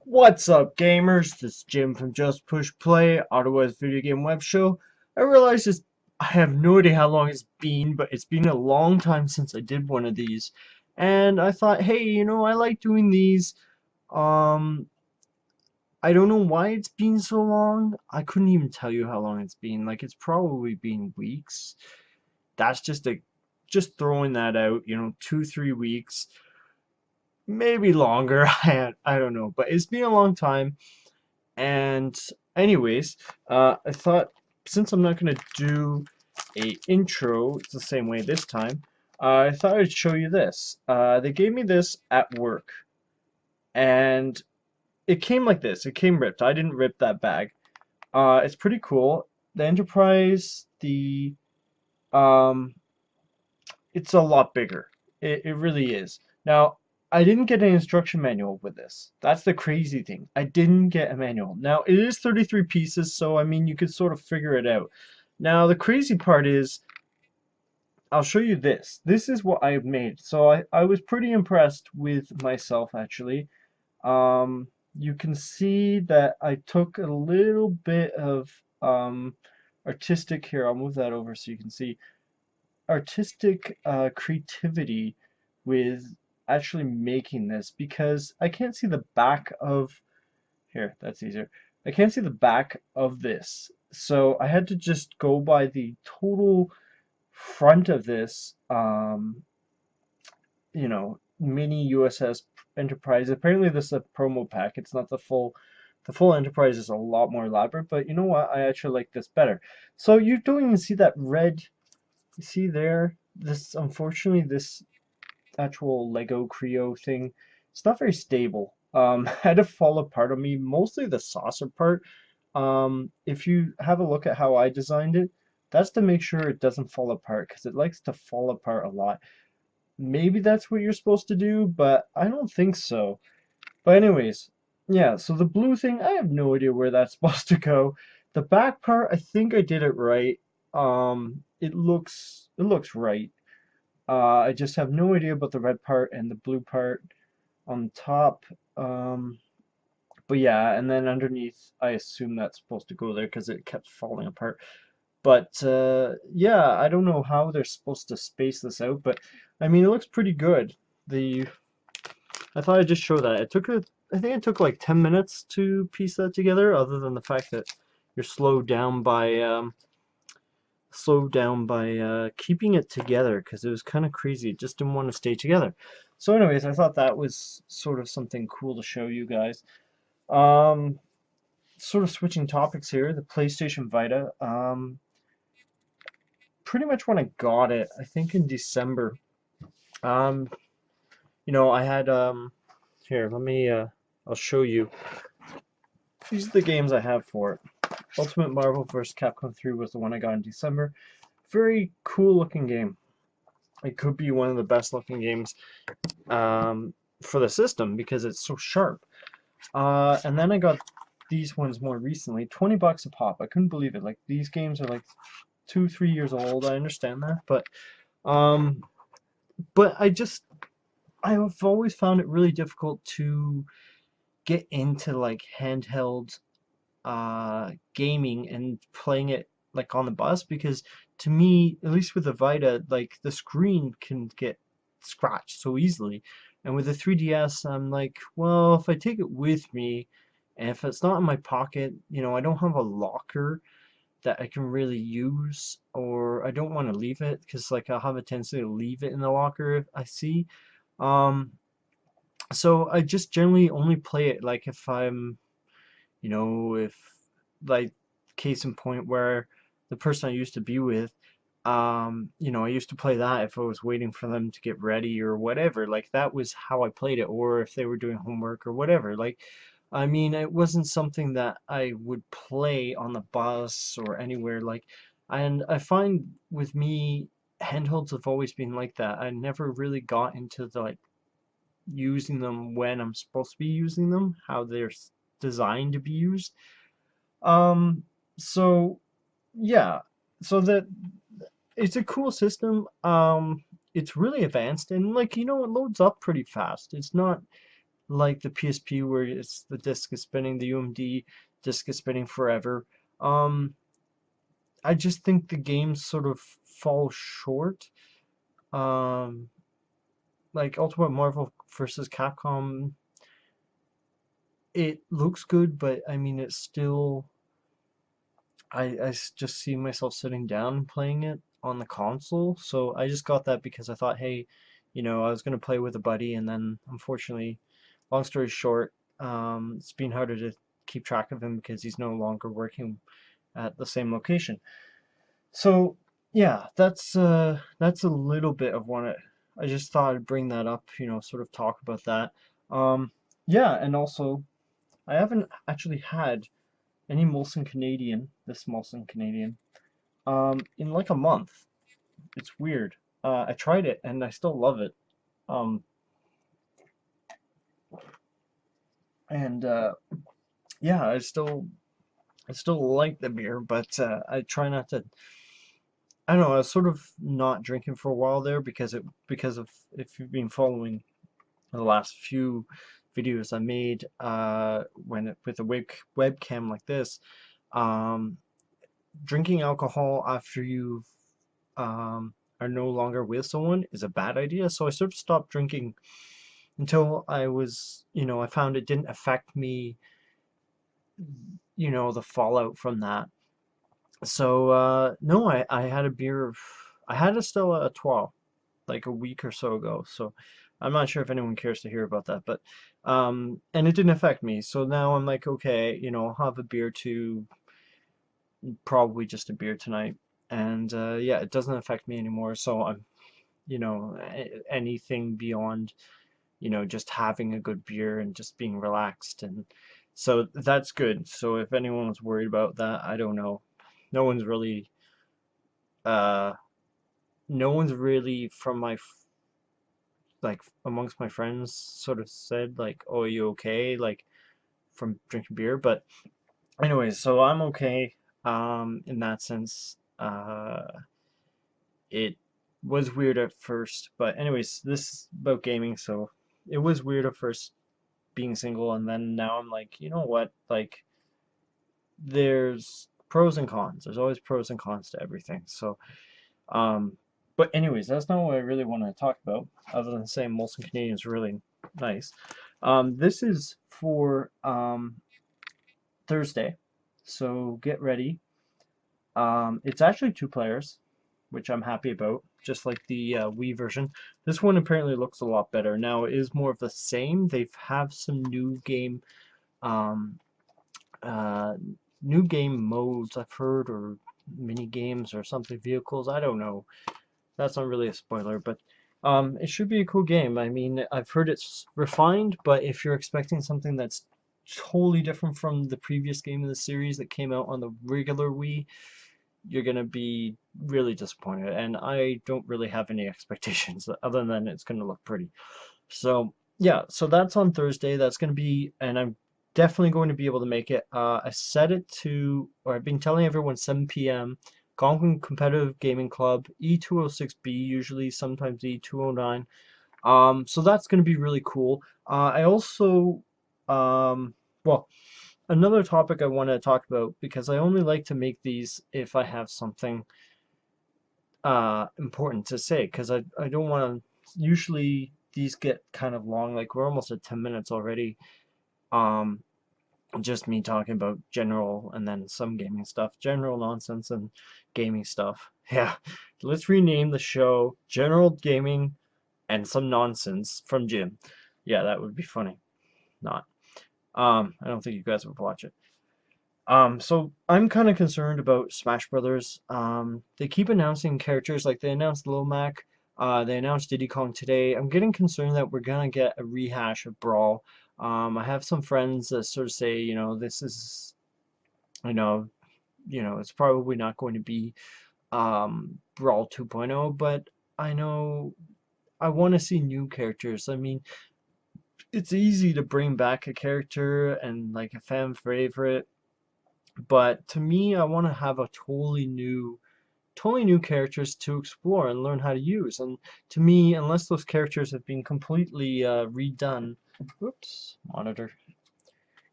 What's up, gamers? This is Jim from Just Push Play, Ottawa's video game web show. I realize I have no idea how long it's been, but it's been a long time since I did one of these. And I thought, hey, I like doing these. Um, I don't know why it's been so long. I couldn't even tell you how long it's been. Like, it's probably been weeks. That's just throwing that out, 2, 3 weeks, maybe longer. I don't know, but it's been a long time. And anyways, I thought since I'm not gonna do a intro the same way this time, I thought I'd show you this. They gave me this at work, and it came like this. It came ripped. I didn't rip that bag. It's pretty cool. The Enterprise, um, it's a lot bigger. It really is. Now, I didn't get an instruction manual with this. That's the crazy thing. I didn't get a manual. Now, it is 33 pieces, so I mean, you could sort of figure it out. Now, the crazy part is, I'll show you this. This is what I've made. So I was pretty impressed with myself, actually. You can see that I took a little bit of artistic here. I'll move that over so you can see artistic creativity with actually making this because I can't see the back of here, that's easier. I can't see the back of this. So I had to just go by the total front of this mini USS Enterprise. Apparently this is a promo pack. It's not the full Enterprise is a lot more elaborate, but you know what? I actually like this better. So you don't even see that red. You see there, this unfortunately this actual Lego Creo thing, it's not very stable. Had to fall apart on me, mostly the saucer part. If you have a look at how I designed it, that's to make sure it doesn't fall apart because it likes to fall apart a lot. Maybe that's what you're supposed to do, but I don't think so. But anyways, yeah, so the blue thing, I have no idea where that's supposed to go. The back part, I think I did it right. It looks right. I just have no idea about the red part and the blue part on top. But yeah, and then underneath, I assume that's supposed to go there because it kept falling apart. But yeah, I don't know how they're supposed to space this out, but I mean, it looks pretty good. The I thought I'd just show that. I think it took like 10 minutes to piece that together, other than the fact that you're slowed down by keeping it together because it was kind of crazy. It just didn't want to stay together. So anyways, I thought that was sort of something cool to show you guys. Um, Sort of switching topics here, the PlayStation Vita. Pretty much when I got it, I think in December. Um, I had here, I'll show you. These are the games I have for it. Ultimate Marvel vs. Capcom 3 was the one I got in December. Very cool looking game. It could be one of the best looking games for the system because it's so sharp. And then I got these ones more recently, 20 bucks a pop. I couldn't believe it. Like these games are like 2, 3 years old. I understand that, um, but I've always found it really difficult to get into like handheld gaming and playing it like on the bus because to me, at least with the Vita, like the screen can get scratched so easily. And with the 3DS, I'm like, well, if I take it with me and if it's not in my pocket, I don't have a locker that I can really use, or I don't want to leave it because like I'll have a tendency to leave it in the locker if I see. Um, so I just generally only play it like if I'm if like case in point where the person I used to be with, I used to play that if I was waiting for them to get ready or whatever. Like that was how I played it, or if they were doing homework or whatever. Like, I mean, it wasn't something that I would play on the bus or anywhere. Like, and I find with me, handhelds have always been like that. I never really got into the like using them when I'm supposed to be using them, how they're designed to be used. Um, so yeah, so that it's a cool system. It's really advanced and like it loads up pretty fast. It's not like the PSP where it's the disc is spinning, the UMD disc is spinning forever. Um, I just think the games sort of fall short. Um, like Ultimate Marvel versus Capcom, it looks good, but I mean, it's still. Just see myself sitting down and playing it on the console. So I just got that because I thought, hey, I was gonna play with a buddy, and then unfortunately, long story short, it's been harder to keep track of him because he's no longer working at the same location. So yeah, that's a little bit of what I just thought I'd bring that up, sort of talk about that. Um, yeah, and also I haven't actually had any Molson Canadian, this Molson Canadian, in like a month. It's weird. I tried it and I still love it. Um, and yeah, I still like the beer, but I try not to. I don't know. I was sort of not drinking for a while there because of if you've been following the last few videos I made with a webcam like this, um, drinking alcohol after you are no longer with someone is a bad idea. So I sort of stopped drinking until I found it didn't affect me, the fallout from that. So no, I had a beer, I had a Stella Artois like a week or so ago. So I'm not sure if anyone cares to hear about that, but and it didn't affect me. So now I'm like, okay, I'll have a beer too, probably just a beer tonight. And yeah, it doesn't affect me anymore. So I'm, anything beyond, just having a good beer and just being relaxed. And so that's good. So if anyone was worried about that, I don't know. No one's really, uh, no one's really from like amongst my friends sort of said like, "Oh, are you okay?" Like from drinking beer. But anyways, so I'm okay. In that sense, it was weird at first, but anyways, this is about gaming, so it was weird at first being single, and then now I'm like, you know what? Like, there's pros and cons. There's always pros and cons to everything. So, um, but anyways, that's not what I really want to talk about, other than saying Molson Canadian is really nice. This is for Thursday, so get ready. It's actually two players, which I'm happy about, just like the Wii version. This one apparently looks a lot better. Now it is more of the same. They've have some um, uh, new game modes I've heard, or mini games or something, vehicles. I don't know. That's not really a spoiler, but it should be a cool game. I mean, I've heard it's refined, but if you're expecting something that's totally different from the previous game in the series that came out on the regular Wii, you're gonna be really disappointed. And I don't really have any expectations other than it's gonna look pretty. So yeah, so that's on Thursday. That's gonna be, and I'm definitely going to be able to make it. I set it to, or I've been telling everyone 7 p.m. Algonquin Competitive Gaming Club, E206B, usually sometimes E209. So that's going to be really cool. I also, well, another topic I want to talk about, because I only like to make these if I have something important to say, because I don't want to, usually these get kind of long, like we're almost at 10 minutes already. Um, just me talking about general and then some gaming stuff, general nonsense and gaming stuff. Yeah, let's rename the show General Gaming and Some Nonsense from Jim. Yeah, that would be funny. Not. I don't think you guys would watch it. So I'm kind of concerned about Smash Brothers. They keep announcing characters, like they announced Lil Mac, they announced Diddy Kong today. I'm getting concerned that we're gonna get a rehash of Brawl. I have some friends that sort of say, this is, you know, it's probably not going to be Brawl 2.0, but I know I want to see new characters. I mean, it's easy to bring back a character and like a fan favorite, but to me, I want to have a totally new characters to explore and learn how to use. And to me, unless those characters have been completely redone, Whoops, monitor.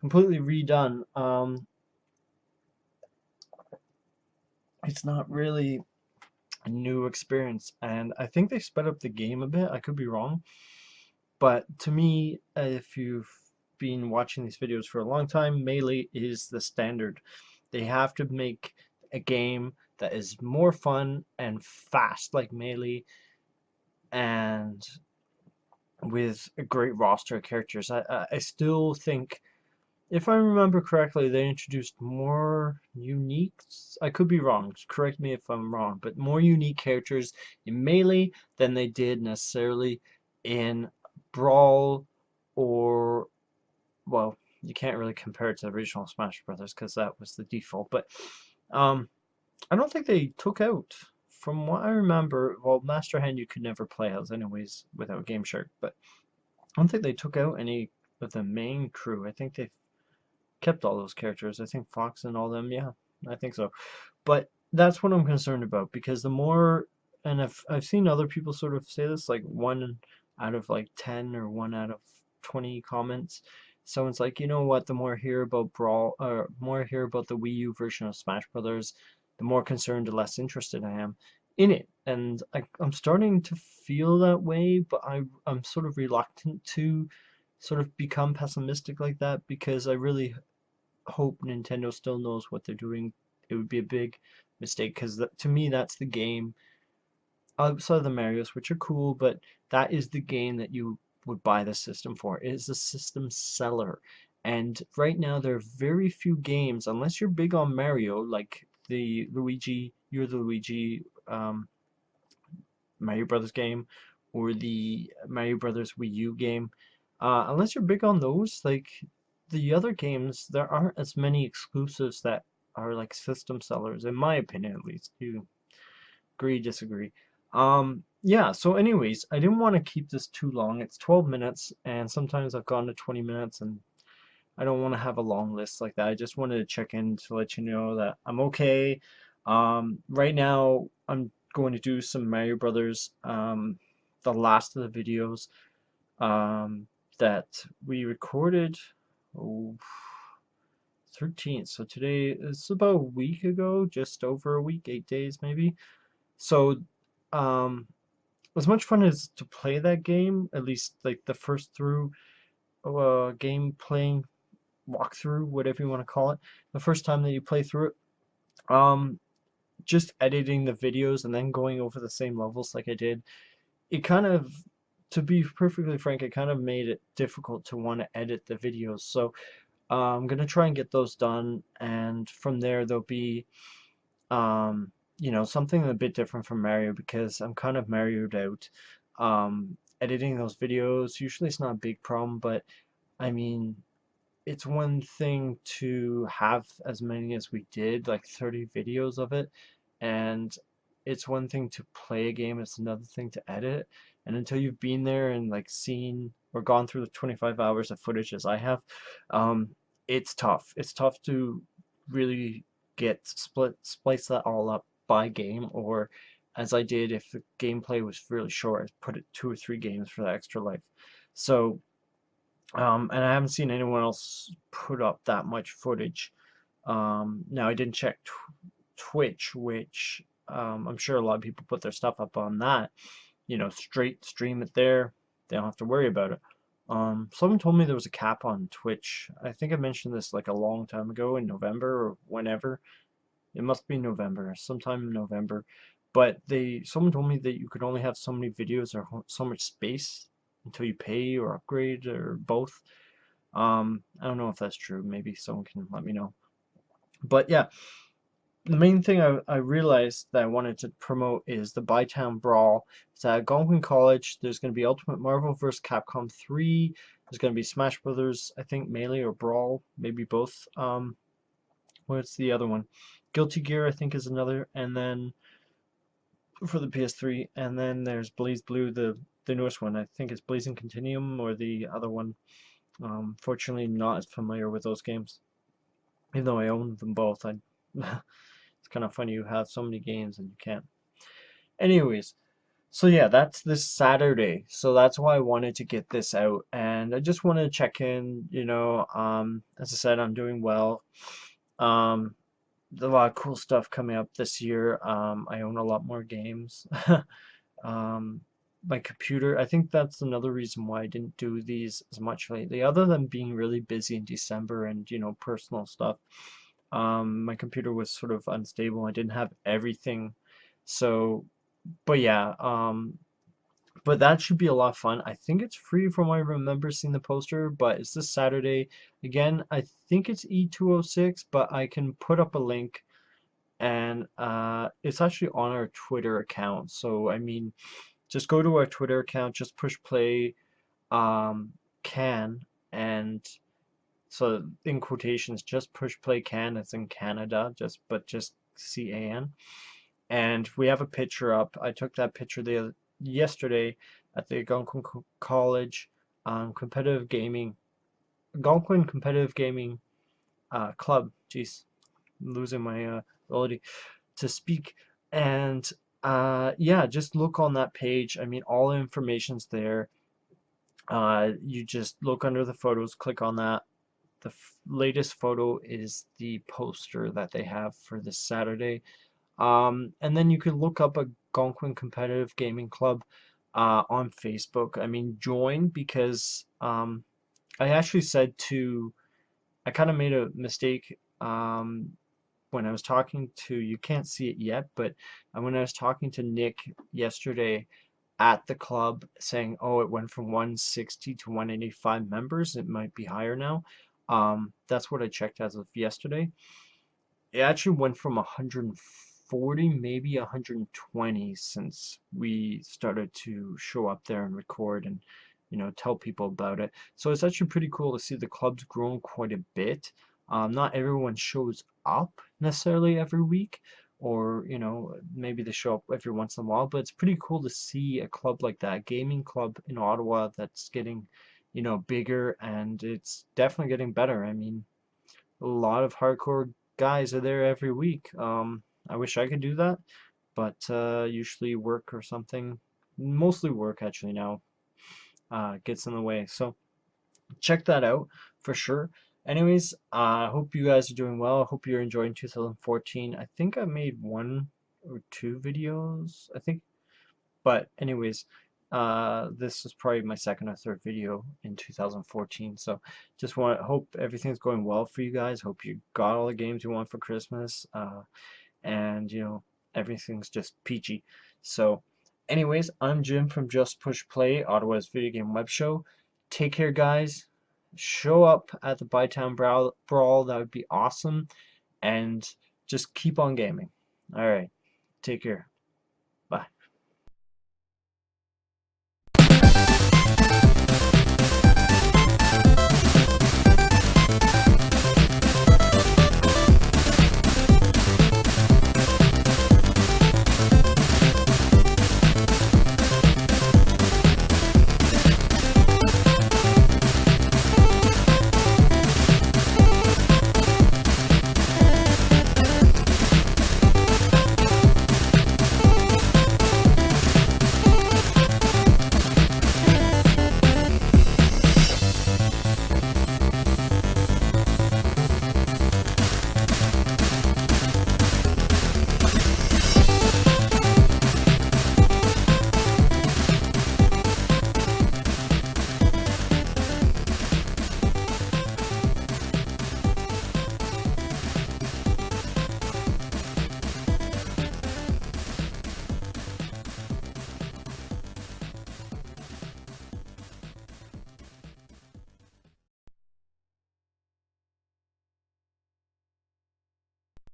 Completely redone. It's not really a new experience, and I think they sped up the game a bit. I could be wrong, but to me, if you've been watching these videos for a long time, Melee is the standard. They have to make a game that is more fun and fast like Melee, and with a great roster of characters. I still think, if I remember correctly, they introduced more unique. I could be wrong. Correct me if I'm wrong, but more unique characters in Melee than they did necessarily in Brawl, or, well, you can't really compare it to the original Smash Brothers because that was the default. But um, I don't think they took out. From what I remember, well, Master Hand you could never play as anyways without Game Shark, but I don't think they took out any of the main crew. I think they kept all those characters. I think Fox and all them, yeah, I think so. But that's what I'm concerned about, because the more, and I've seen other people sort of say this, like 1 out of 10 or 1 out of 20 comments, someone's like, you know what, the more I hear about Brawl, or more I hear about the Wii U version of Smash Brothers, the more concerned, the less interested I am in it. And I'm starting to feel that way, but I'm sort of reluctant to sort of become pessimistic like that, because I really hope Nintendo still knows what they're doing. It would be a big mistake, because to me that's the game outside of the Mario's, which are cool, but that is the game that you would buy the system for. It is a system seller. And right now there are very few games, unless you're big on Mario, like the Luigi, you're the Luigi Mario Brothers game, or the Mario Brothers Wii U game. Unless you're big on those, like the other games, there aren't as many exclusives that are like system sellers, in my opinion at least. You agree, disagree? Yeah, so anyways, I didn't want to keep this too long. It's 12 minutes, and sometimes I've gone to 20 minutes, and I don't want to have a long list like that. I just wanted to check in to let you know that I'm okay. Right now, I'm going to do some Mario Brothers, the last of the videos that we recorded, oh, 13th. So today is about a week ago, just over a week, 8 days maybe. So, as much fun as to play that game, at least like the first through game playing walkthrough, whatever you want to call it, the first time that you play through it, just editing the videos and then going over the same levels like I did, it kind of, to be perfectly frank, it kind of made it difficult to want to edit the videos. So I'm gonna try and get those done, and from there there'll be something a bit different from Mario, because I'm kind of Marioed out. Editing those videos, usually it's not a big problem, but I mean, it's one thing to have as many as we did, like 30 videos of it, and it's one thing to play a game, it's another thing to edit. And until you've been there and like seen or gone through the 25 hours of footage as I have, um, it's tough. It's tough to really splice that all up by game, or as I did, if the gameplay was really short, I'd put it 2 or 3 games for that extra life. So and I haven't seen anyone else put up that much footage. Now I didn't check Twitch, which I'm sure a lot of people put their stuff up on that. Straight stream it there. They don't have to worry about it. Someone told me there was a cap on Twitch. I think I mentioned this like a long time ago in November or whenever. It must be November, sometime in November. But someone told me that you could only have so many videos or so much space until you pay or upgrade or both. I don't know if that's true. Maybe someone can let me know. But yeah, the main thing I realized that I wanted to promote is the Bytown Brawl. It's at Algonquin College. There's going to be Ultimate Marvel vs. Capcom 3. There's going to be Smash Brothers, I think Melee or Brawl, maybe both. What's the other one? Guilty Gear, I think, is another. And then for the PS3, and then there's Blaze Blue, the newest one. I think it's Blazing Continuum or the other one. Fortunately, not as familiar with those games, even though I own them both. It's kind of funny you have so many games and you can't. Anyways, So yeah, that's this Saturday. So that's why I wanted to get this out, and I just wanted to check in, as I said, I'm doing well. Um, a lot of cool stuff coming up this year. I own a lot more games. Um, my computer, I think that's another reason why I didn't do these as much lately, other than being really busy in December and, personal stuff. My computer was sort of unstable. I didn't have everything. So, but yeah, but that should be a lot of fun. I think it's free from what I remember seeing the poster, but it's this Saturday. Again, I think it's E206, but I can put up a link, and it's actually on our Twitter account. So, I mean, just go to our Twitter account, just push play um, can, and so in quotations, just push play can. It's in Canada, just CAN. And we have a picture up. I took that picture yesterday at the Algonquin College competitive gaming, Algonquin competitive gaming club. Jeez, I'm losing my ability to speak. And yeah, just look on that page. I mean, all the information's there. You just look under the photos, click on that. The latest photo is the poster that they have for this Saturday. And then you can look up a Algonquin Competitive Gaming Club on Facebook. I mean, join because I actually said I kind of made a mistake when I was talking to, you can't see it yet, but when I was talking to Nick yesterday at the club saying, oh, it went from 160 to 185 members, it might be higher now. That's what I checked as of yesterday. It actually went from 140, maybe 120 since we started to show up there and record and tell people about it. So it's actually pretty cool to see the club's grown quite a bit. Not everyone shows up necessarily every week, or maybe they show up every once in a while, but it's pretty cool to see a club like that, gaming club in Ottawa, that's getting bigger, and it's definitely getting better. I mean, a lot of hardcore guys are there every week. I wish I could do that, but usually work or something, mostly work actually now, gets in the way. So check that out for sure. Anyways, I hope you guys are doing well. I hope you're enjoying 2014. I think I made one or two videos, I think. But anyways, this is probably my second or third video in 2014. So just hope everything's going well for you guys. Hope you got all the games you want for Christmas. And everything's just peachy. So anyways, I'm Jim from Just Push Play, Ottawa's video game web show. Take care, guys. Show up at the Bytown Brawl. That would be awesome. And just keep on gaming. All right. Take care.